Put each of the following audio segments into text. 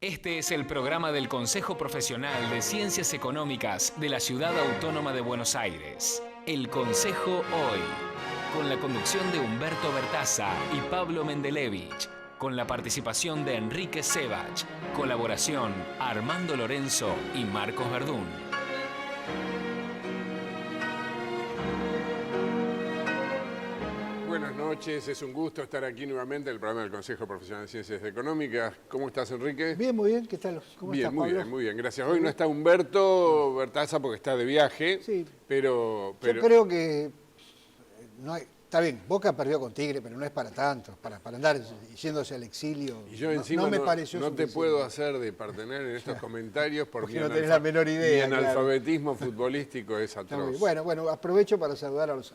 Este es el programa del Consejo Profesional de Ciencias Económicas de la Ciudad Autónoma de Buenos Aires. El Consejo Hoy, con la conducción de Humberto Bertaza y Pablo Mendelevich, con la participación de Enrique Sebach, colaboración Armando Lorenzo y Marcos Verdún. Buenas noches, es un gusto estar aquí nuevamente en el programa del Consejo Profesional de Ciencias Económicas. ¿Cómo estás, Enrique? Bien, muy bien. ¿Qué tal? ¿Cómo estás, Pablo? Muy bien, gracias. Hoy no está Humberto Bertaza porque está de viaje, Sí. pero... Yo creo que no hay, está bien, Boca perdió con Tigre, pero no es para tanto, para andar yéndose al exilio. Y yo encima no me pareció no te suficiente. puedo hacer de partener en estos comentarios porque no tenés la menor idea. Mi analfabetismo futbolístico es atroz. Bueno, aprovecho para saludar a los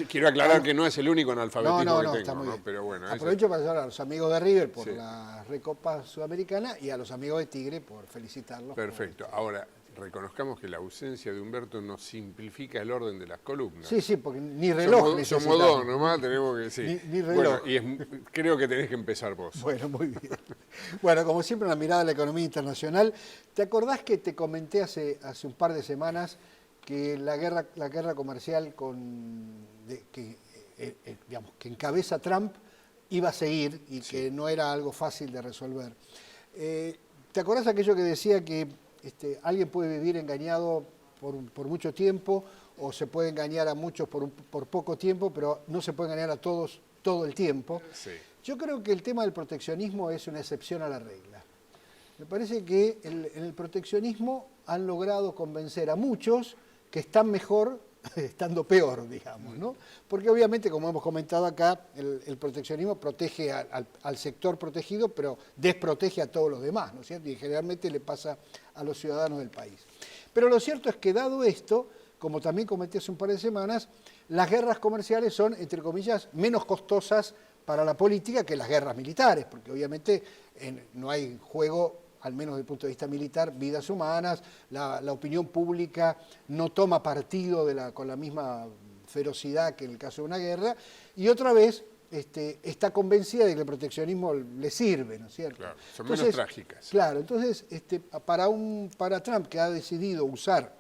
quiero aclarar que no es el único analfabetismo que está tengo, muy bien. Pero bueno. Aprovecho para saludar a los amigos de River por Sí. la Recopa Sudamericana y a los amigos de Tigre por felicitarlos. Perfecto. Ahora, reconozcamos que la ausencia de Humberto nos simplifica el orden de las columnas. Sí, porque ni reloj Somos dos nomás, tenemos que... Sí. Ni reloj. Bueno, creo que tenés que empezar vos. Bueno, muy bien. Bueno, como siempre, una mirada a la economía internacional. ¿Te acordás que te comenté hace un par de semanas que la guerra comercial digamos, que encabeza Trump iba a seguir y Sí. que no era algo fácil de resolver? ¿Te acordás aquello que decía que alguien puede vivir engañado por mucho tiempo o se puede engañar a muchos por poco tiempo, pero no se puede engañar a todos todo el tiempo? Sí. Yo creo que el tema del proteccionismo es una excepción a la regla. Me parece que en el proteccionismo han logrado convencer a muchos que están mejor estando peor, digamos, ¿no? Porque obviamente, como hemos comentado acá, el proteccionismo protege al sector protegido, pero desprotege a todos los demás, ¿no es cierto? Y generalmente le pasa a los ciudadanos del país. Pero lo cierto es que, dado esto, como también comenté hace un par de semanas, las guerras comerciales son, entre comillas, menos costosas para la política que las guerras militares, porque obviamente no hay juego, al menos desde el punto de vista militar, vidas humanas, la opinión pública no toma partido con la misma ferocidad que en el caso de una guerra, y otra vez está convencida de que el proteccionismo le sirve, ¿no es cierto? Claro, son menos trágicas. Claro, entonces para Trump, que ha decidido usar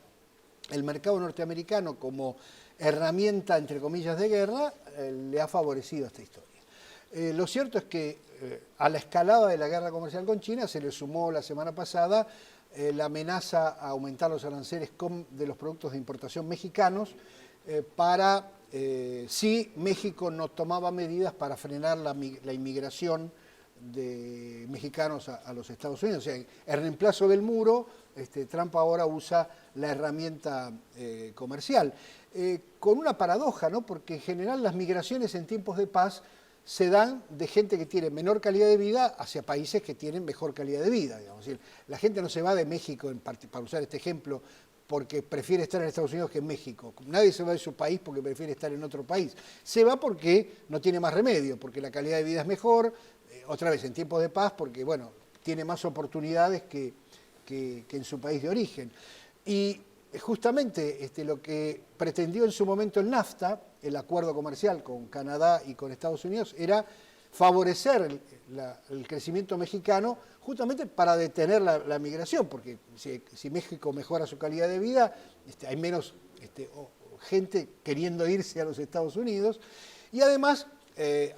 el mercado norteamericano como herramienta, entre comillas, de guerra, le ha favorecido esta historia. Lo cierto es que a la escalada de la guerra comercial con China se le sumó la semana pasada la amenaza a aumentar los aranceles de los productos de importación mexicanos para si México no tomaba medidas para frenar la inmigración de mexicanos a los Estados Unidos. O sea, en reemplazo del muro, Trump ahora usa la herramienta comercial. Con una paradoja, ¿no? Porque en general las migraciones en tiempos de paz se dan de gente que tiene menor calidad de vida hacia países que tienen mejor calidad de vida. Digamos. Es decir, la gente no se va de México, para usar este ejemplo, porque prefiere estar en Estados Unidos que en México. Nadie se va de su país porque prefiere estar en otro país. Se va porque no tiene más remedio, porque la calidad de vida es mejor, otra vez en tiempos de paz, porque bueno, tiene más oportunidades que en su país de origen. Y justamente lo que pretendió en su momento el NAFTA, el acuerdo comercial con Canadá y con Estados Unidos, era favorecer el crecimiento mexicano justamente para detener la migración, porque si México mejora su calidad de vida, hay menos gente queriendo irse a los Estados Unidos, y además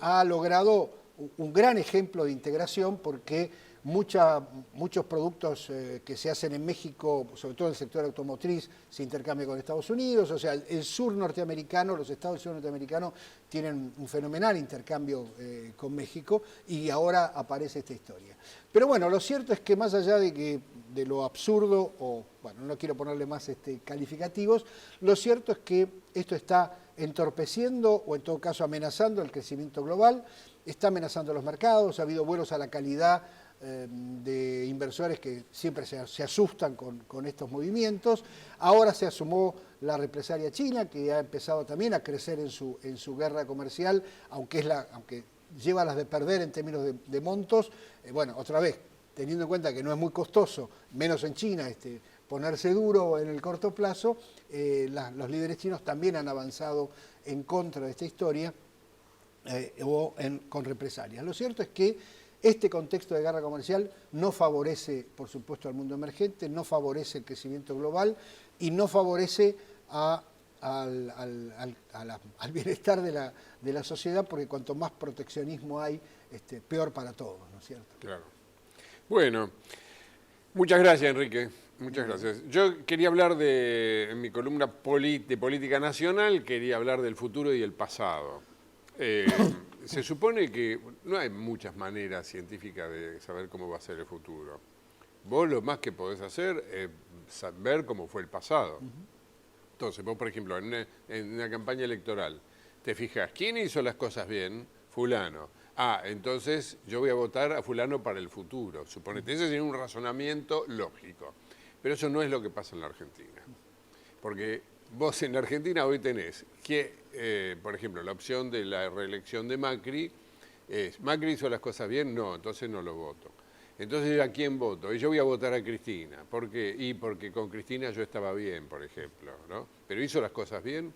ha logrado un gran ejemplo de integración porque muchos productos que se hacen en México, sobre todo en el sector automotriz, se intercambian con Estados Unidos. O sea, el sur norteamericano, los estados norteamericanos tienen un fenomenal intercambio con México y ahora aparece esta historia. Pero bueno, lo cierto es que más allá de lo absurdo, o bueno, no quiero ponerle más calificativos, lo cierto es que esto está entorpeciendo o en todo caso amenazando el crecimiento global, está amenazando los mercados, ha habido vuelos a la calidad de inversores que siempre se asustan con estos movimientos. Ahora se asumó la represalia china, que ha empezado también a crecer en su guerra comercial, aunque lleva las de perder en términos de montos. Bueno, otra vez, teniendo en cuenta que no es muy costoso, menos en China, ponerse duro en el corto plazo, los líderes chinos también han avanzado en contra de esta historia con represalias. Lo cierto es que Este contexto de guerra comercial no favorece, por supuesto, al mundo emergente, no favorece el crecimiento global y no favorece al bienestar de la sociedad, porque cuanto más proteccionismo hay, peor para todos, ¿no es cierto? Claro. Bueno, muchas gracias, Enrique. Muchas gracias. Yo quería hablar en mi columna de política nacional, quería hablar del futuro y el pasado. Se supone que no hay muchas maneras científicas de saber cómo va a ser el futuro. Vos lo más que podés hacer es saber cómo fue el pasado. Entonces, vos, por ejemplo, en una campaña electoral, te fijas, ¿quién hizo las cosas bien? Fulano. Ah, entonces yo voy a votar a fulano para el futuro. Suponete, ese sería un razonamiento lógico. Pero eso no es lo que pasa en la Argentina. Porque vos en la Argentina hoy tenés que, por ejemplo, la opción de la reelección de Macri es, ¿Macri hizo las cosas bien? No, entonces no lo voto. Entonces, ¿a quién voto? Y yo voy a votar a Cristina. ¿Por qué? Y porque con Cristina yo estaba bien, por ejemplo, ¿no? Pero ¿hizo las cosas bien?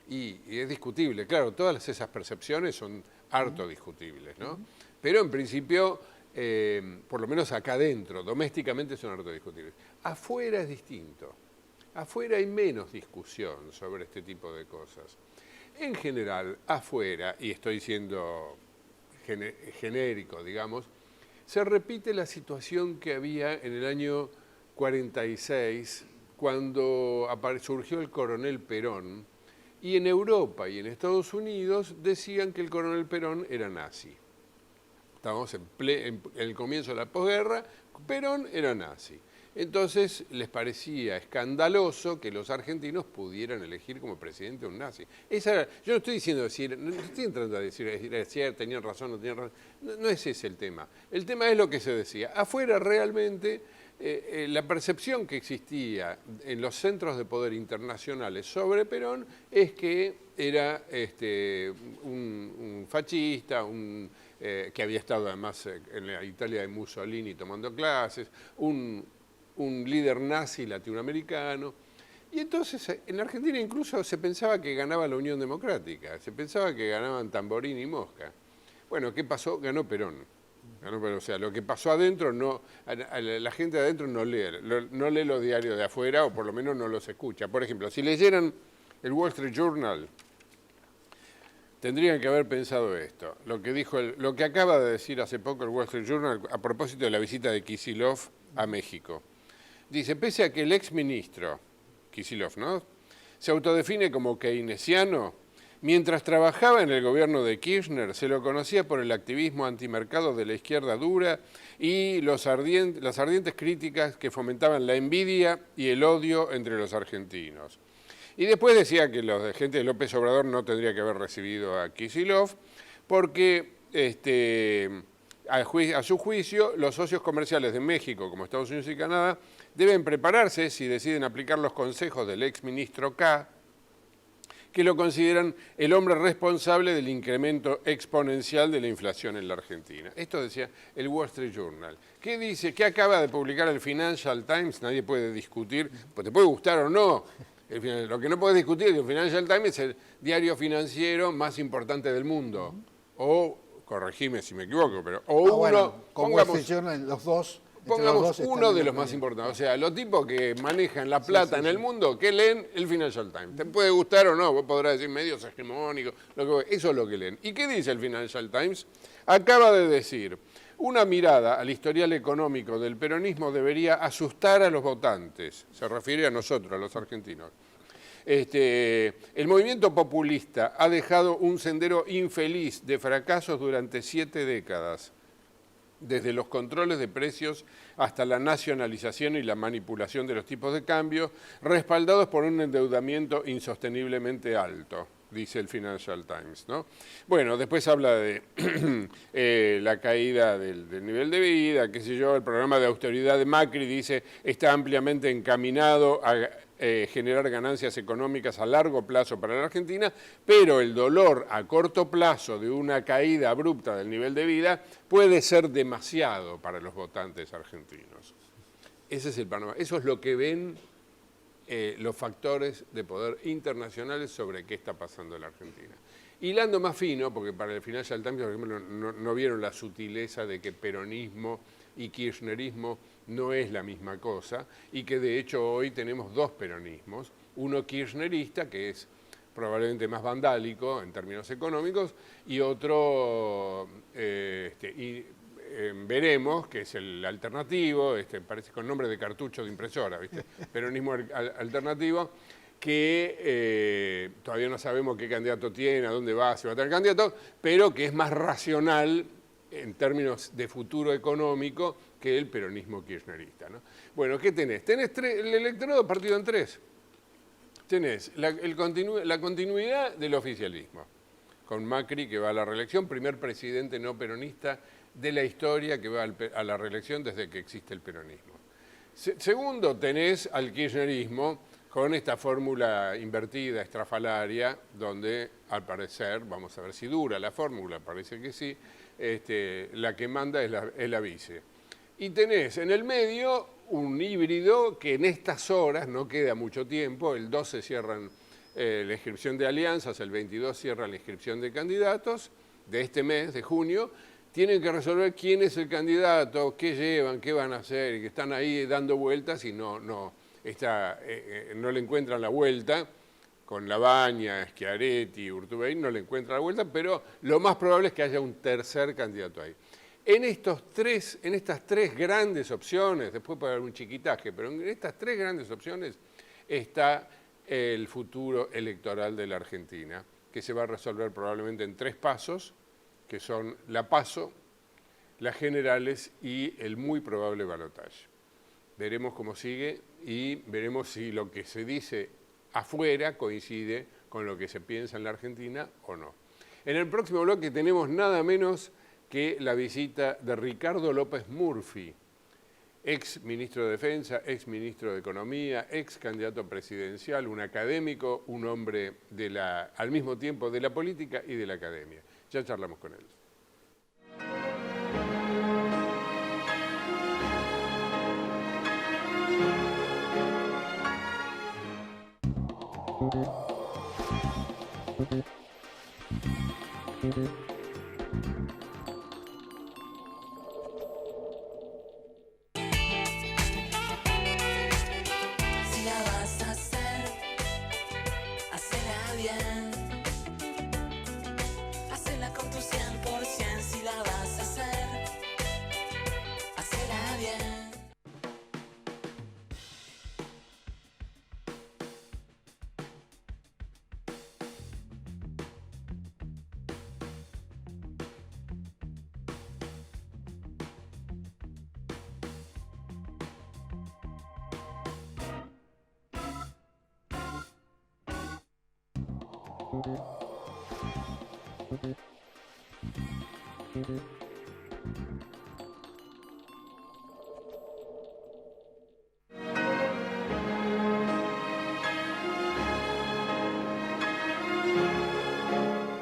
Y es discutible. Claro, todas esas percepciones son harto discutibles, ¿no? Pero en principio, por lo menos acá adentro, domésticamente son harto discutibles. Afuera es distinto. Afuera hay menos discusión sobre este tipo de cosas. En general, afuera, y estoy siendo genérico, digamos, se repite la situación que había en el año 46, cuando surgió el coronel Perón, y en Europa y en Estados Unidos decían que el coronel Perón era nazi. Estábamos en el comienzo de la posguerra, Perón era nazi. Entonces les parecía escandaloso que los argentinos pudieran elegir como presidente a un nazi. Yo no estoy diciendo no estoy tratando de decir era cierto, tenían razón, no tenían razón. No es ese el tema. El tema es lo que se decía. Afuera realmente la percepción que existía en los centros de poder internacionales sobre Perón es que era un fascista, que había estado además en la Italia de Mussolini tomando clases, un líder nazi latinoamericano. Y entonces en Argentina incluso se pensaba que ganaba la Unión Democrática, se pensaba que ganaban Tamborini y Mosca. Bueno, ¿qué pasó? Ganó Perón. O sea, lo que pasó adentro, la gente de adentro no lee los diarios de afuera, o por lo menos no los escucha. Por ejemplo, si leyeran el Wall Street Journal, tendrían que haber pensado esto. Lo que acaba de decir hace poco el Wall Street Journal a propósito de la visita de Kicillof a México. Dice, pese a que el exministro, Kicillof, ¿no?, se autodefine como keynesiano, mientras trabajaba en el gobierno de Kirchner, se lo conocía por el activismo antimercado de la izquierda dura y las ardientes críticas que fomentaban la envidia y el odio entre los argentinos. Y después decía que la gente de López Obrador no tendría que haber recibido a Kicillof porque, a su juicio, los socios comerciales de México, como Estados Unidos y Canadá, deben prepararse si deciden aplicar los consejos del exministro K, que lo consideran el hombre responsable del incremento exponencial de la inflación en la Argentina. Esto decía el Wall Street Journal. ¿Qué dice? ¿Qué acaba de publicar el Financial Times? Nadie puede discutir, pues te puede gustar o no. Lo que no puedes discutir es que el Financial Times es el diario financiero más importante del mundo. O, corregime si me equivoco, pero pongamos uno de los más importantes. O sea, los tipos que manejan la plata en el mundo, que leen el Financial Times. Te puede gustar o no, vos podrás decir medios hegemónicos, eso es lo que leen. ¿Y qué dice el Financial Times? Acaba de decir, una mirada al historial económico del peronismo debería asustar a los votantes. Se refiere a nosotros, a los argentinos. El movimiento populista ha dejado un sendero infeliz de fracasos durante 7 décadas. Desde los controles de precios hasta la nacionalización y la manipulación de los tipos de cambio, respaldados por un endeudamiento insosteniblemente alto, dice el Financial Times, ¿no? Bueno, después habla de la caída del nivel de vida, qué sé yo, el programa de austeridad de Macri, dice, está ampliamente encaminado a generar ganancias económicas a largo plazo para la Argentina, pero el dolor a corto plazo de una caída abrupta del nivel de vida puede ser demasiado para los votantes argentinos. Ese es el panorama. Eso es lo que ven los factores de poder internacionales sobre qué está pasando en la Argentina. Hilando más fino, porque para el Financial Times, por ejemplo, no vieron la sutileza de que peronismo y kirchnerismo no es la misma cosa, y que de hecho hoy tenemos dos peronismos, uno kirchnerista, que es probablemente más vandálico en términos económicos, y otro, veremos, que es el alternativo, parece con nombre de cartucho de impresora, ¿viste? Peronismo alternativo, que todavía no sabemos qué candidato tiene, a dónde va, si va a tener candidato, pero que es más racional en términos de futuro económico que el peronismo kirchnerista, ¿no? Bueno, ¿qué tenés? Tenés el electorado partido en tres. Tenés la continuidad del oficialismo, con Macri que va a la reelección, primer presidente no peronista de la historia que va a la reelección desde que existe el peronismo. Segundo, tenés al kirchnerismo con esta fórmula invertida, estrafalaria, donde al parecer, vamos a ver si dura la fórmula, parece que sí, la que manda es la vice. Y tenés en el medio un híbrido que en estas horas, no queda mucho tiempo, el 12 cierran la inscripción de alianzas, el 22 cierran la inscripción de candidatos de este mes, de junio, tienen que resolver quién es el candidato, qué llevan, qué van a hacer, y que están ahí dando vueltas y no le encuentran la vuelta. Con Labaña, Schiaretti, Urtubey no le encuentran la vuelta, pero lo más probable es que haya un tercer candidato ahí. En estas tres grandes opciones, después puede haber un chiquitaje, pero en estas tres grandes opciones está el futuro electoral de la Argentina, que se va a resolver probablemente en tres pasos, que son la PASO, las generales y el muy probable balotaje. Veremos cómo sigue y veremos si lo que se dice afuera coincide con lo que se piensa en la Argentina o no. En el próximo bloque tenemos nada menos que la visita de Ricardo López Murphy, ex ministro de Defensa, ex ministro de Economía, ex candidato presidencial, un académico, un hombre al mismo tiempo de la política y de la academia. Ya charlamos con él. Si la vas a hacer, hacela bien. Hacela con tu 100%. Si la vas a hacer, hacela bien.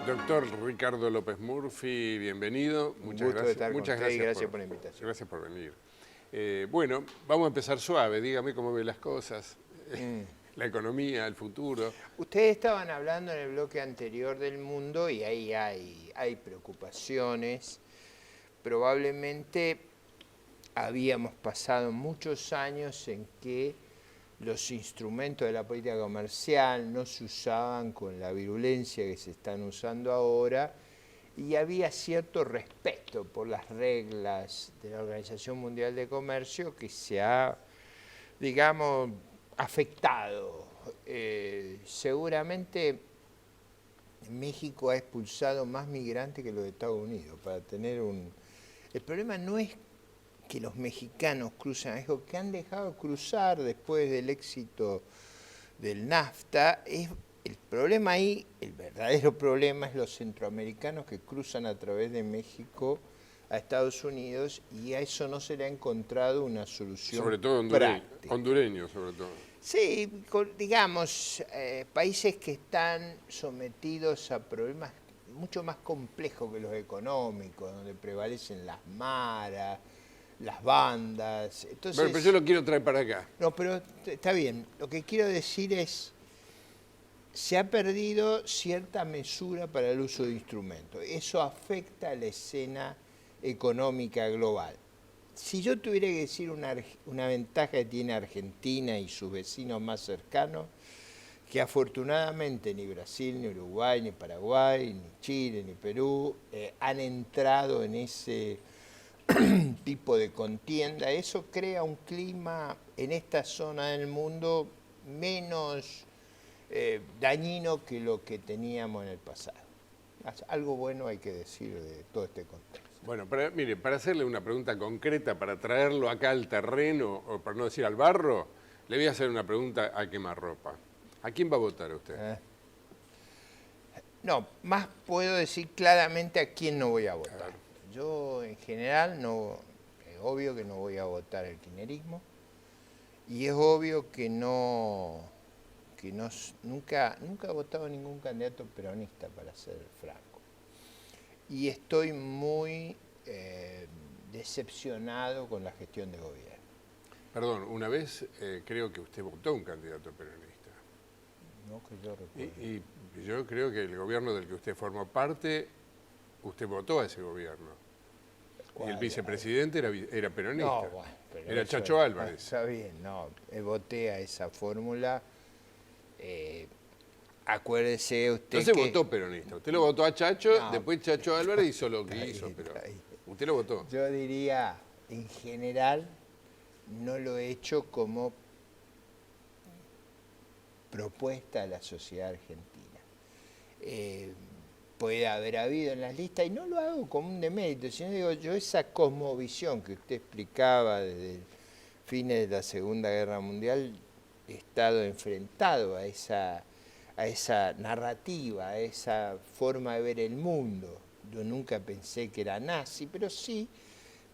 Doctor Ricardo López Murphy, bienvenido. Muchas gusto de estar con usted y gracias por la invitación. Gracias por venir. Bueno, vamos a empezar suave. Dígame cómo ve las cosas, la economía, el futuro. Ustedes estaban hablando en el bloque anterior del mundo y ahí hay preocupaciones. Probablemente habíamos pasado muchos años en que los instrumentos de la política comercial no se usaban con la virulencia que se están usando ahora y había cierto respeto por las reglas de la Organización Mundial de Comercio que se ha, digamos, afectado. Seguramente México ha expulsado más migrantes que los de Estados Unidos para tener un... El problema no es que los mexicanos cruzan, es lo que han dejado cruzar después del éxito del NAFTA. El problema ahí, el verdadero problema es los centroamericanos que cruzan a través de México a Estados Unidos y a eso no se le ha encontrado una solución sobre todo práctica. Hondureños, sobre todo. Sí, digamos, países que están sometidos a problemas mucho más complejos que los económicos, donde prevalecen las maras, las bandas. Entonces, pero yo lo quiero traer para acá. No, pero está bien. Lo que quiero decir es, se ha perdido cierta mesura para el uso de instrumentos. Eso afecta a la escena económica global. Si yo tuviera que decir una ventaja que tiene Argentina y sus vecinos más cercanos, que afortunadamente ni Brasil, ni Uruguay, ni Paraguay, ni Chile, ni Perú han entrado en ese tipo de contienda, eso crea un clima en esta zona del mundo menos dañino que lo que teníamos en el pasado. Algo bueno hay que decir de todo este contexto. Bueno, mire, para hacerle una pregunta concreta, para traerlo acá al terreno, o para no decir al barro, le voy a hacer una pregunta a quemarropa. ¿A quién va a votar usted? No, más puedo decir claramente a quién no voy a votar. Claro. Yo en general no, es obvio que no voy a votar el kirchnerismo y es obvio que nunca he votado a ningún candidato peronista, para ser franco. Y estoy muy decepcionado con la gestión de gobierno. Perdón, una vez creo que usted votó a un candidato peronista. No que yo recuerde. Y yo creo que el gobierno del que usted formó parte, usted votó a ese gobierno. Y el vicepresidente era peronista. No, bueno, pero era eso Chacho Álvarez. Está bien, no, voté a esa fórmula. Acuérdese usted No se que... votó peronista. Usted lo votó a Chacho, No. después Chacho Álvarez hizo lo que Está hizo, bien, pero está bien. usted lo votó. Yo diría, en general, no lo he hecho como propuesta a la sociedad argentina. Puede haber habido en las listas, y no lo hago como un demérito, sino digo, yo esa cosmovisión que usted explicaba desde fines de la Segunda Guerra Mundial, he estado enfrentado a esa narrativa, a esa forma de ver el mundo. Yo nunca pensé que era nazi, pero sí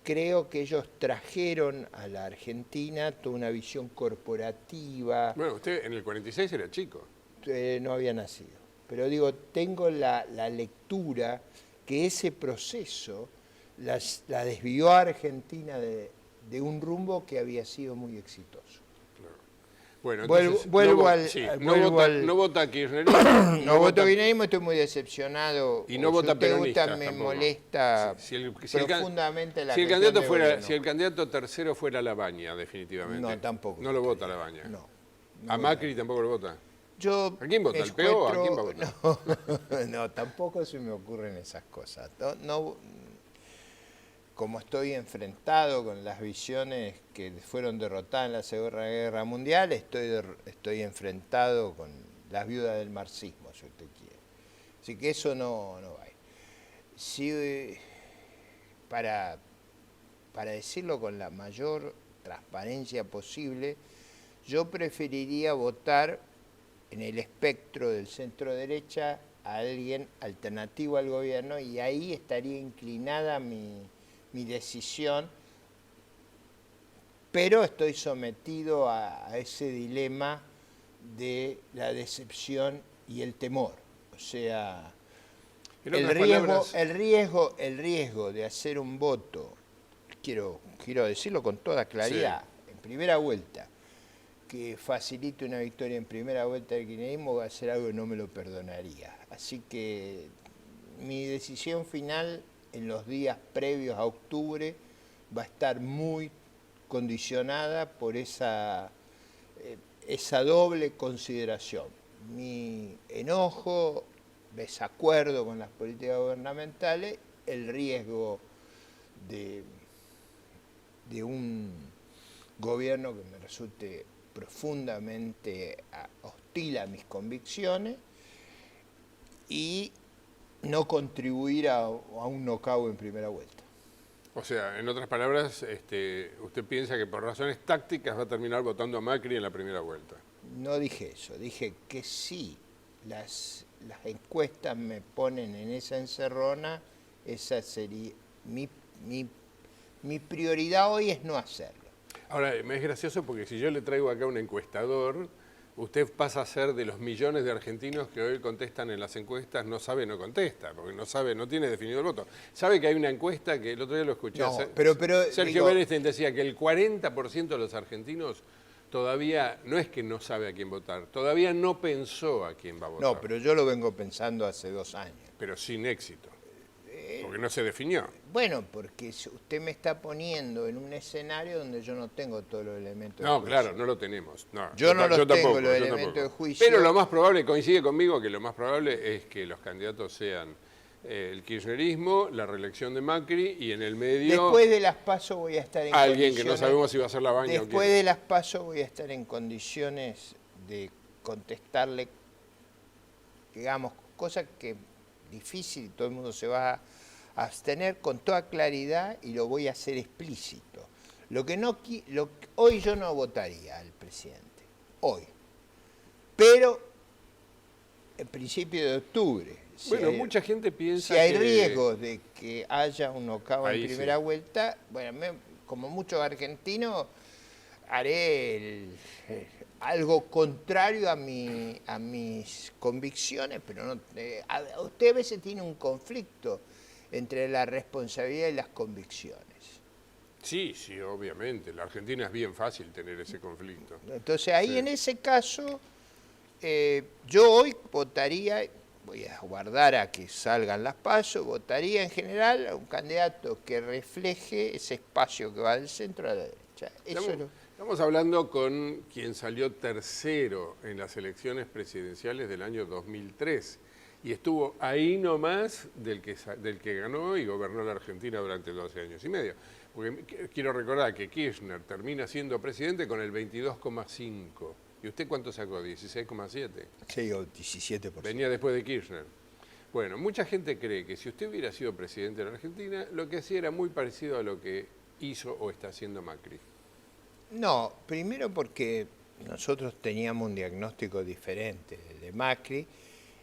creo que ellos trajeron a la Argentina toda una visión corporativa. Bueno, usted en el 46 era chico. No había nacido. Pero digo, tengo la lectura que ese proceso la desvió a Argentina de un rumbo que había sido muy exitoso. Bueno, Vuelvo entonces, al... no vota a kirchnerismo. No voto kirchnerismo, estoy muy decepcionado. Y no O vota si usted peronista gusta, me tampoco. molesta Si el profundamente la si el gestión candidato de fuera, gobierno. si el candidato tercero fuera Labaña, definitivamente. No, tampoco. No lo vota Labaña. No. ¿A Macri tampoco lo vota? Yo ¿A quién vota? ¿Al PO o a quién va a votar? No, tampoco se me ocurren esas cosas. Como estoy enfrentado con las visiones que fueron derrotadas en la Segunda Guerra Mundial, estoy enfrentado con las viudas del marxismo, si usted quiere. Así que eso no va. Sí, para decirlo con la mayor transparencia posible, yo preferiría votar en el espectro del centro derecha a alguien alternativo al gobierno, y ahí estaría inclinada mi decisión, pero estoy sometido a ese dilema de la decepción y el temor. O sea, el riesgo de hacer un voto, quiero decirlo con toda claridad, sí, en primera vuelta, que facilite una victoria en primera vuelta del kirchnerismo, va a ser algo que no me lo perdonaría. Así que mi decisión final en los días previos a octubre va a estar muy condicionada por esa doble consideración. Mi enojo, desacuerdo con las políticas gubernamentales, el riesgo de un gobierno que me resulte profundamente hostil a mis convicciones y no contribuir a un knockout en primera vuelta. O sea, en otras palabras, usted piensa que por razones tácticas va a terminar votando a Macri en la primera vuelta. No dije eso, dije que sí, las encuestas me ponen en esa encerrona, esa sería mi prioridad hoy es no hacerlo. Ahora, me es gracioso porque si yo le traigo acá un encuestador, usted pasa a ser de los millones de argentinos que hoy contestan en las encuestas, no sabe, no contesta, porque no tiene definido el voto. ¿Sabe que hay una encuesta que el otro día lo escuché? No, Sergio digo, Bernstein decía que el 40% de los argentinos todavía no es que no sabe a quién votar, todavía no pensó a quién va a votar. No, pero yo lo vengo pensando hace 2 años. Pero sin éxito, porque no se definió. Bueno, porque usted me está poniendo en un escenario donde yo no tengo todos los elementos de No, juicio. claro, no lo tenemos. No, Yo no los tengo, tampoco, los yo elementos tampoco. de juicio. Pero lo más probable, coincide conmigo, que lo más probable es que los candidatos sean el kirchnerismo, la reelección de Macri y en el medio Después de las PASO voy a estar en alguien que no condiciones- sabemos si va a ser la baña o Después quién. de las PASO voy a estar en condiciones de contestarle, digamos, cosas que difícil, todo el mundo se va a abstener con toda claridad y lo voy a hacer explícito. Hoy yo no votaría al presidente, hoy. Pero en principio de octubre, Bueno, mucha gente piensa si hay que riesgos de que haya un knockout Ahí en primera sí. vuelta, bueno, como muchos argentinos, haré algo contrario a mis convicciones, pero no. Usted a veces tiene un conflicto entre la responsabilidad y las convicciones. Sí, sí, obviamente. La Argentina es bien fácil tener ese conflicto. Entonces ahí Sí. en ese caso, yo hoy votaría, voy a guardar a que salgan las PASO, votaría en general a un candidato que refleje ese espacio que va del centro a la derecha. Eso es lo- Estamos hablando con quien salió tercero en las elecciones presidenciales del año 2003 y estuvo ahí nomás del que ganó y gobernó la Argentina durante 12 años y medio. Porque quiero recordar que Kirchner termina siendo presidente con el 22,5. ¿Y usted cuánto sacó? 16,7. Sí, o 17%. Venía después de Kirchner. Bueno, mucha gente cree que si usted hubiera sido presidente de la Argentina, lo que hacía era muy parecido a lo que hizo o está haciendo Macri. No, primero porque nosotros teníamos un diagnóstico diferente del de Macri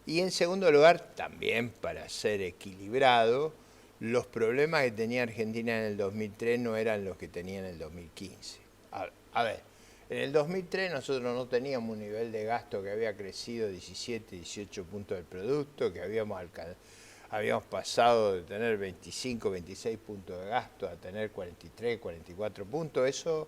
y en segundo lugar también para ser equilibrado, los problemas que tenía Argentina en el 2003 no eran los que tenía en el 2015. A ver, en el 2003 nosotros no teníamos un nivel de gasto que había crecido 17, 18 puntos del producto, que habíamos pasado de tener 25, 26 puntos de gasto a tener 43, 44 puntos. Eso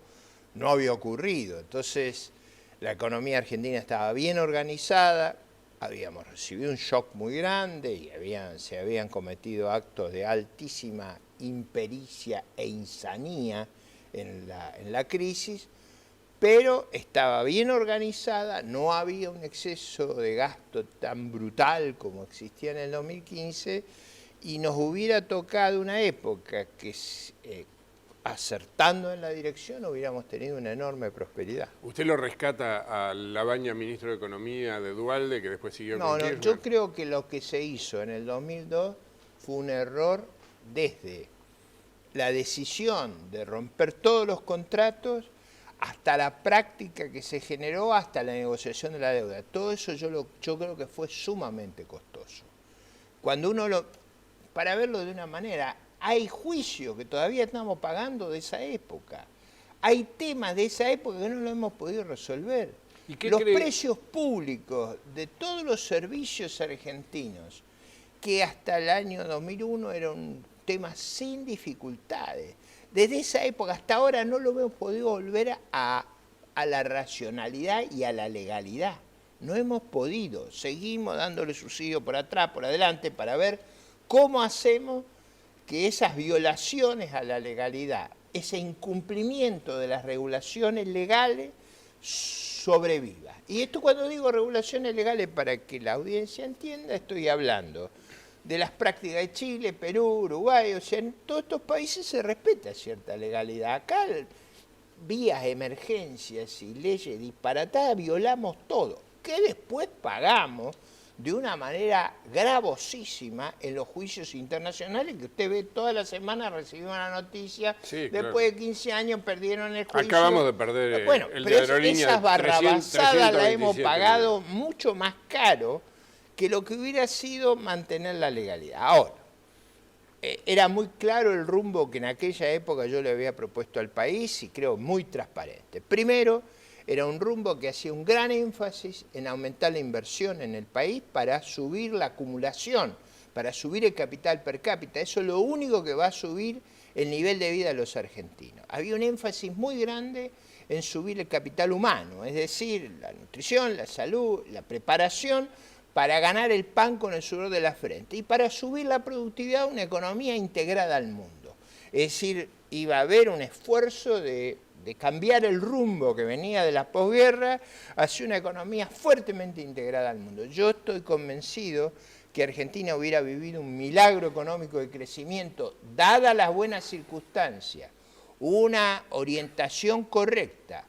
no había ocurrido. Entonces, la economía argentina estaba bien organizada, habíamos recibido un shock muy grande y se habían cometido actos de altísima impericia e insanía en la crisis, pero estaba bien organizada, no había un exceso de gasto tan brutal como existía en el 2015 y nos hubiera tocado una época que acertando en la dirección hubiéramos tenido una enorme prosperidad. ¿Usted lo rescata a Labaña, ministro de Economía de Duhalde, que después siguió No, con no, Kirchner? yo creo que lo que se hizo en el 2002 fue un error desde la decisión de romper todos los contratos hasta la práctica que se generó, hasta la negociación de la deuda. Todo eso yo creo que fue sumamente costoso. Cuando para verlo de una manera, hay juicios que todavía estamos pagando de esa época. Hay temas de esa época que no lo hemos podido resolver. ¿Y qué Los cree? precios públicos de todos los servicios argentinos, que hasta el año 2001 era un tema sin dificultades, desde esa época hasta ahora no lo hemos podido volver a la racionalidad y a la legalidad. No hemos podido. Seguimos dándole subsidio por atrás, por adelante, para ver cómo hacemos que esas violaciones a la legalidad, ese incumplimiento de las regulaciones legales sobreviva. Y esto, cuando digo regulaciones legales, para que la audiencia entienda, estoy hablando de las prácticas de Chile, Perú, Uruguay, o sea, en todos estos países se respeta cierta legalidad. Acá, vías, emergencias y leyes disparatadas, violamos todo, que después pagamos de una manera gravosísima en los juicios internacionales, que usted ve toda la semana, recibimos una noticia, Sí, después de 15 años perdieron el juicio. Acabamos de perder Bueno, el pero de aerolínea esas barrabasadas las hemos 327 pagado mucho más caro que lo que hubiera sido mantener la legalidad. Ahora, era muy claro el rumbo que en aquella época yo le había propuesto al país y creo muy transparente. Primero, era un rumbo que hacía un gran énfasis en aumentar la inversión en el país para subir la acumulación, para subir el capital per cápita. Eso es lo único que va a subir el nivel de vida de los argentinos. Había un énfasis muy grande en subir el capital humano, es decir, la nutrición, la salud, la preparación para ganar el pan con el sudor de la frente y para subir la productividad de una economía integrada al mundo. Es decir, iba a haber un esfuerzo de cambiar el rumbo que venía de la posguerra hacia una economía fuertemente integrada al mundo. Yo estoy convencido que Argentina hubiera vivido un milagro económico de crecimiento, dadas las buenas circunstancias, una orientación correcta,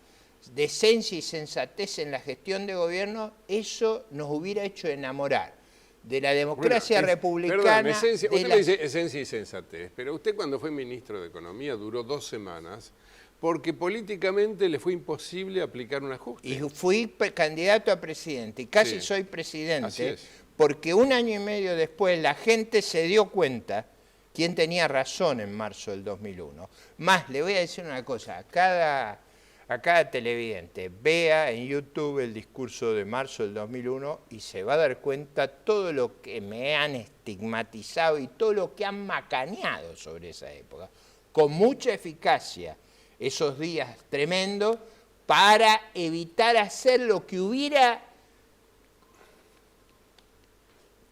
decencia y sensatez en la gestión de gobierno, eso nos hubiera hecho enamorar de la democracia republicana. Perdón, usted me dice esencia y sensatez, pero usted cuando fue ministro de Economía duró 2 semanas porque políticamente le fue imposible aplicar un ajuste. Y fui candidato a presidente, y casi Sí. soy Así presidente, es. porque 1 año y medio después la gente se dio cuenta quién tenía razón en marzo del 2001. Más, le voy a decir una cosa, a cada televidente, vea en YouTube el discurso de marzo del 2001 y se va a dar cuenta todo lo que me han estigmatizado y todo lo que han macaneado sobre esa época, con mucha eficacia, esos días tremendos, para evitar hacer lo que hubiera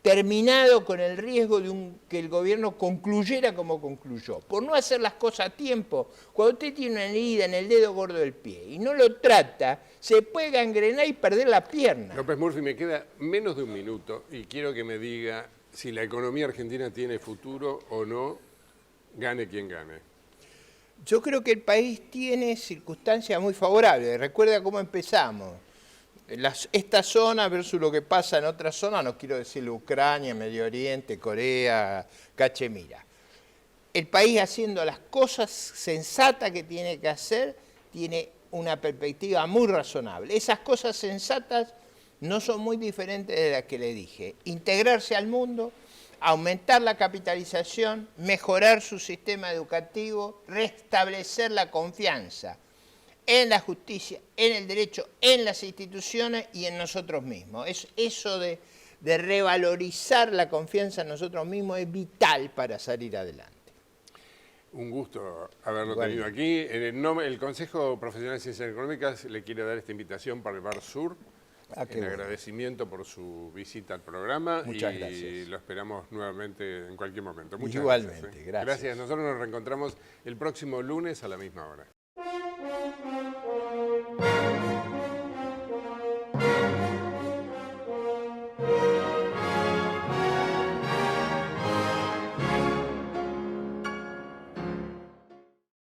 terminado con el riesgo de que el gobierno concluyera como concluyó, por no hacer las cosas a tiempo. Cuando usted tiene una herida en el dedo gordo del pie y no lo trata, se puede gangrenar y perder la pierna. López Murphy, me queda menos de 1 minuto y quiero que me diga si la economía argentina tiene futuro o no, gane quien gane. Yo creo que el país tiene circunstancias muy favorables. Recuerda cómo empezamos. Esta zona versus lo que pasa en otras zonas, no quiero decirle Ucrania, Medio Oriente, Corea, Cachemira. El país haciendo las cosas sensatas que tiene que hacer, tiene una perspectiva muy razonable. Esas cosas sensatas no son muy diferentes de las que le dije. Integrarse al mundo, aumentar la capitalización, mejorar su sistema educativo, restablecer la confianza en la justicia, en el derecho, en las instituciones y en nosotros mismos. Eso de revalorizar la confianza en nosotros mismos es vital para salir adelante. Un gusto haberlo Igual. tenido aquí. El Consejo Profesional de Ciencias Económicas le quiere dar esta invitación para el Bar Sur. Qué En bueno. agradecimiento por su visita al programa. Muchas y gracias. lo esperamos nuevamente en cualquier momento. Muchas Igualmente, gracias. gracias. Gracias. Nosotros nos reencontramos el próximo lunes a la misma hora.